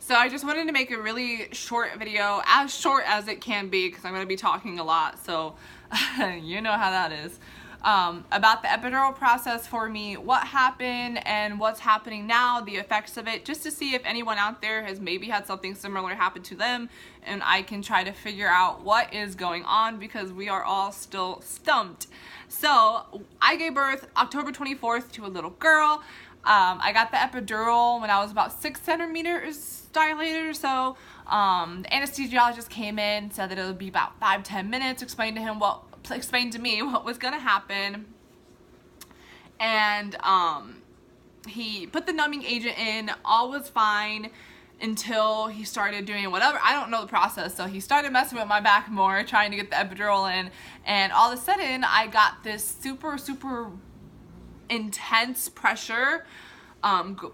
So I just wanted to make a really short video, as short as it can be, because I'm going to be talking a lot, so you know how that is, about the epidural process for me, what happened and what's happening now, the effects of it, just to see if anyone out there has maybe had something similar happen to them, and I can try to figure out what is going on, because we are all still stumped. So I gave birth October 24th to a little girl. I got the epidural when I was about 6 centimeters dilated or so. The anesthesiologist came in, said that it would be about 5-10 minutes, explained to me what was gonna happen, and he put the numbing agent in. All was fine until he started doing whatever, I don't know the process, so he started messing with my back more, trying to get the epidural in, and all of a sudden I got this super intense pressure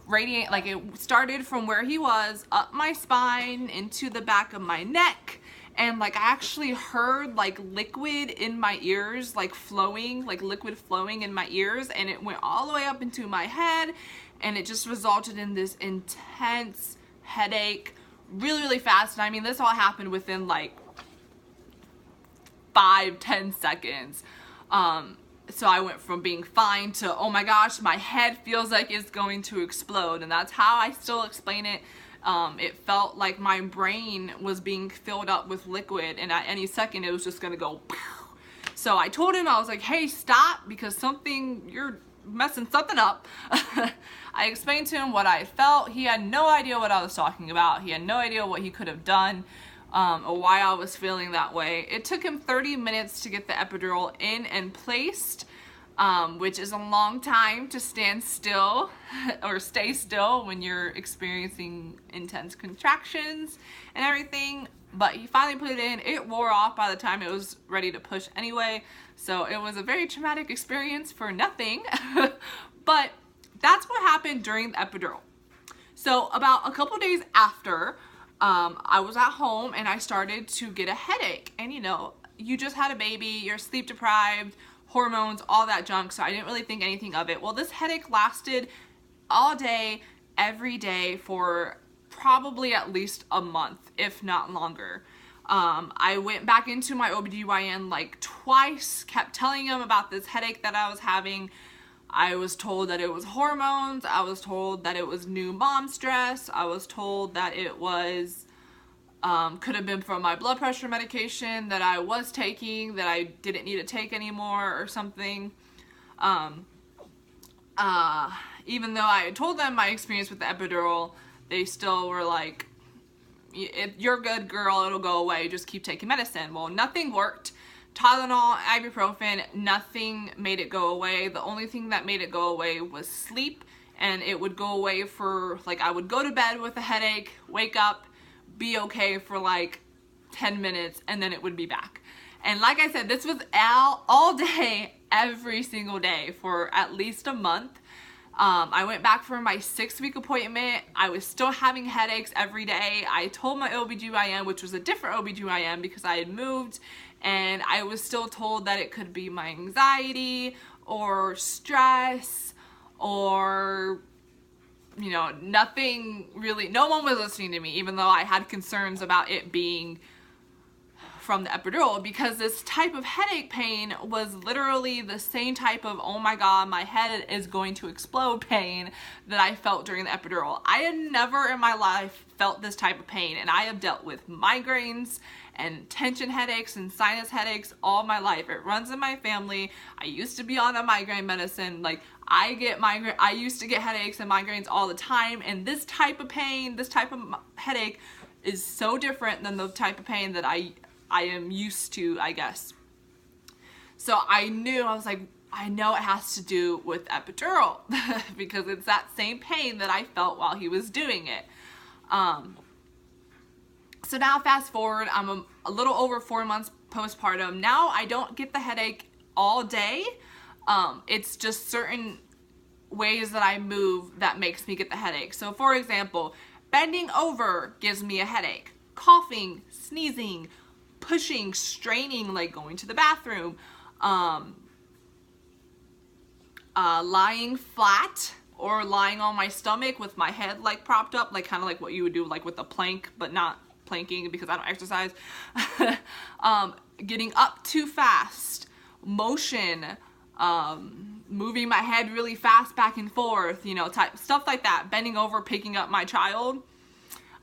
radiate, like it started from where he was up my spine into the back of my neck, and like I actually heard like liquid in my ears, like flowing, like liquid flowing in my ears, and it went all the way up into my head, and it just resulted in this intense headache really fast. And I mean, this all happened within like 5-10 seconds. So I went from being fine to, oh my gosh, my head feels like it's going to explode. And that's how I still explain it. It felt like my brain was being filled up with liquid, and at any second it was just gonna go pow. So I told him, I was like, hey, stop, because you're messing something up. I explained to him what I felt. He had no idea what I was talking about. He had no idea what he could have done. Or why I was feeling that way. It took him 30 minutes to get the epidural in and placed, which is a long time to stand still or stay still when you're experiencing intense contractions and everything. But he finally put it in. It wore off by the time it was ready to push anyway. So it was a very traumatic experience for nothing. But that's what happened during the epidural. So about a couple days after, I was at home and I started to get a headache, and you know, you just had a baby, you're sleep deprived, hormones, all that junk, so I didn't really think anything of it. Well, this headache lasted all day, every day for probably at least a month, if not longer. I went back into my OBGYN like twice, kept telling him about this headache that I was having. I was told that it was hormones. I was told that it was new mom stress. I was told that it was, could have been from my blood pressure medication that I was taking, that I didn't need to take anymore or something. Even though I told them my experience with the epidural, they still were like, you're good, girl, it'll go away, just keep taking medicine. Well, nothing worked. Tylenol, ibuprofen, nothing made it go away. The only thing that made it go away was sleep, and it would go away for, like, I would go to bed with a headache, wake up, be okay for like 10 minutes, and then it would be back. And like I said, this was all day, every single day for at least a month. I went back for my 6-week appointment. I was still having headaches every day. I told my OBGYN, which was a different OBGYN because I had moved, and I was still told that it could be my anxiety or stress or, you know, nothing really, no one was listening to me, even though I had concerns about it being from the epidural, because this type of headache pain was literally the same type of, oh my god, my head is going to explode pain that I felt during the epidural. I had never in my life felt this type of pain, and I have dealt with migraines and tension headaches and sinus headaches all my life. It runs in my family. I used to be on a migraine medicine. Like, I used to get headaches and migraines all the time, and this type of pain, this type of headache is so different than the type of pain that I am used to, I guess. So I knew, I was like, I know it has to do with epidural because it's that same pain that I felt while he was doing it. So now fast forward, I'm a little over 4 months postpartum. Now I don't get the headache all day. It's just certain ways that I move that makes me get the headache. So for example, bending over gives me a headache. Coughing, sneezing, pushing, straining, like going to the bathroom, lying flat or lying on my stomach with my head like propped up, like kind of like what you would do like with a plank, but not planking because I don't exercise. Getting up too fast, motion, moving my head really fast back and forth, you know, stuff like that, bending over, picking up my child,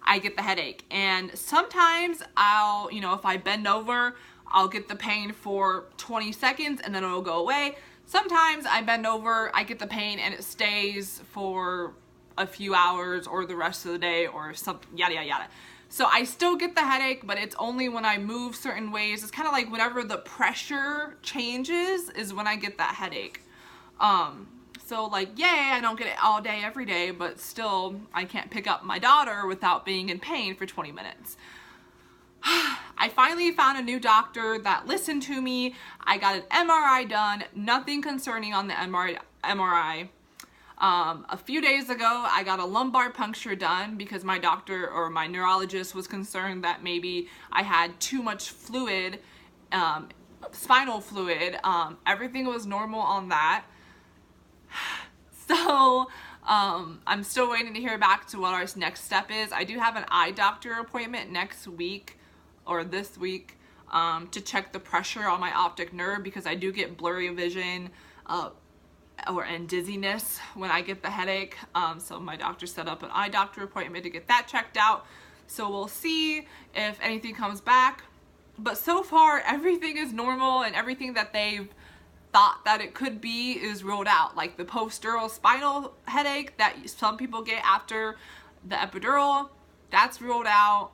I get the headache. And sometimes I'll, you know, if I bend over, I'll get the pain for 20 seconds and then it'll go away. Sometimes I bend over, I get the pain and it stays for a few hours or the rest of the day or something, yada, yada, yada. So I still get the headache, but it's only when I move certain ways. It's kind of like whenever the pressure changes is when I get that headache. So like, yay, I don't get it all day, every day, but still I can't pick up my daughter without being in pain for 20 minutes. I finally found a new doctor that listened to me. I got an MRI done, nothing concerning on the MRI. A few days ago, I got a lumbar puncture done because my doctor or my neurologist was concerned that maybe I had too much fluid, spinal fluid. Everything was normal on that. So I'm still waiting to hear back to what our next step is. I do have an eye doctor appointment next week or this week to check the pressure on my optic nerve because I do get blurry vision and dizziness when I get the headache. So my doctor set up an eye doctor appointment to get that checked out. So we'll see if anything comes back. But so far, everything is normal and everything that they've thought that it could be is ruled out. Like the post-dural spinal headache that some people get after the epidural, that's ruled out.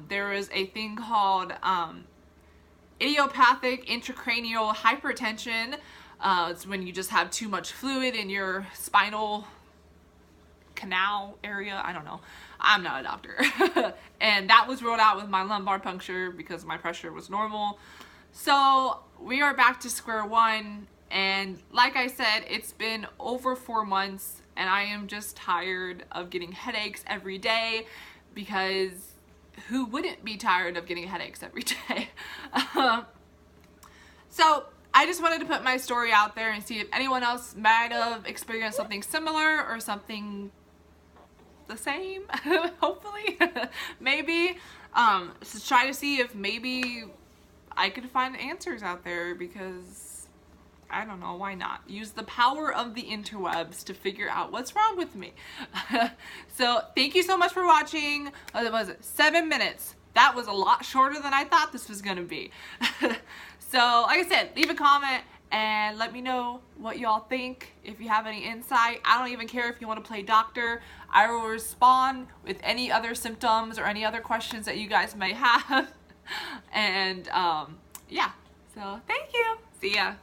There is a thing called idiopathic intracranial hypertension. It's when you just have too much fluid in your spinal canal area. I don't know. I'm not a doctor. And that was ruled out with my lumbar puncture because my pressure was normal. So we are back to square one. And like I said, it's been over 4 months and I am just tired of getting headaches every day because who wouldn't be tired of getting headaches every day? So I just wanted to put my story out there and see if anyone else might have experienced something similar or something the same, hopefully, maybe. So try to see if maybe I could find answers out there because I don't know, why not? Use the power of the interwebs to figure out what's wrong with me. So thank you so much for watching. What was it? 7 minutes. That was a lot shorter than I thought this was gonna be. So like I said, leave a comment and let me know what y'all think. If you have any insight, I don't even care if you want to play doctor. I will respond with any other symptoms or any other questions that you guys may have. And yeah, so thank you. See ya.